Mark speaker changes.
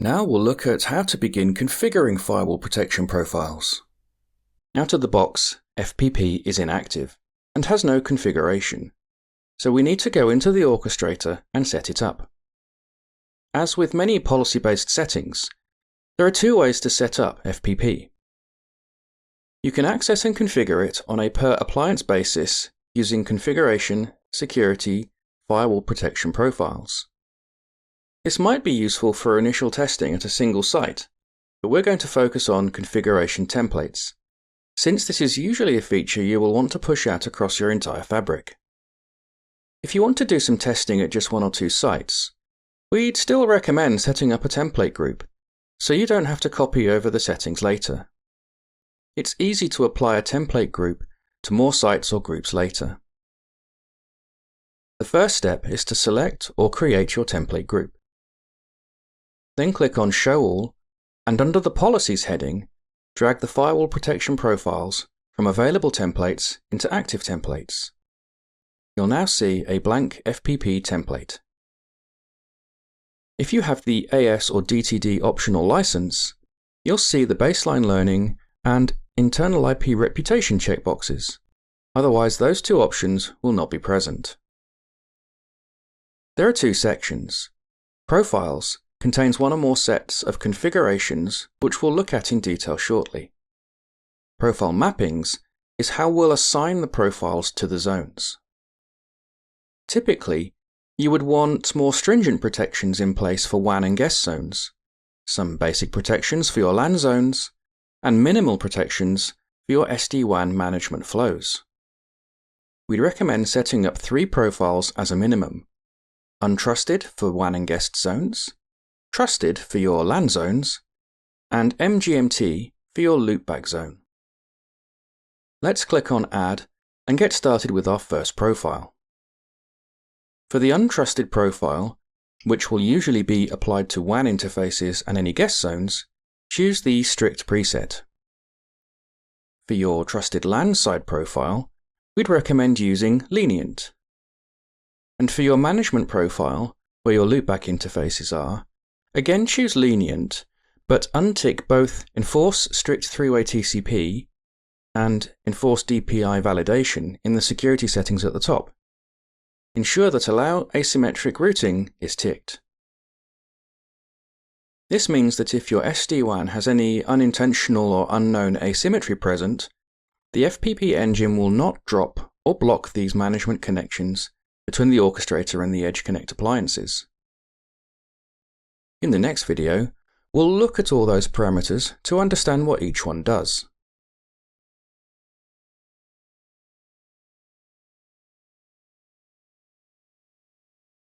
Speaker 1: Now we'll look at how to begin configuring firewall protection profiles. Out of the box, FPP is inactive and has no configuration, so we need to go into the orchestrator and set it up. As with many policy-based settings, there are two ways to set up FPP. You can access and configure it on a per-appliance basis using Configuration, Security, Firewall Protection Profiles. This might be useful for initial testing at a single site, but we're going to focus on configuration templates, since this is usually a feature you will want to push out across your entire fabric. If you want to do some testing at just one or two sites, we'd still recommend setting up a template group, so you don't have to copy over the settings later. It's easy to apply a template group to more sites or groups later. The first step is to select or create your template group. Then click on Show All, and under the Policies heading, drag the firewall protection profiles from available templates into active templates. You'll now see a blank FPP template. If you have the AS or DTD optional license, you'll see the baseline learning and internal IP reputation checkboxes. Otherwise, those two options will not be present. There are two sections. Profiles contains one or more sets of configurations which we'll look at in detail shortly. Profile mappings is how we'll assign the profiles to the zones. Typically, you would want more stringent protections in place for WAN and guest zones, some basic protections for your LAN zones, and minimal protections for your SD-WAN management flows. We'd recommend setting up 3 profiles as a minimum: untrusted for WAN and guest zones, trusted for your LAN zones, and MGMT for your loopback zone. Let's click on Add and get started with our first profile. For the untrusted profile, which will usually be applied to WAN interfaces and any guest zones, choose the Strict preset. For your trusted LAN side profile, we'd recommend using Lenient. And for your management profile, where your loopback interfaces are, again choose Lenient, but untick both Enforce Strict 3-Way TCP and Enforce DPI Validation in the security settings at the top. Ensure that Allow Asymmetric Routing is ticked. This means that if your SD-WAN has any unintentional or unknown asymmetry present, the FPP engine will not drop or block these management connections between the orchestrator and the EdgeConnect appliances. In the next video, we'll look at all those parameters to understand what each one does.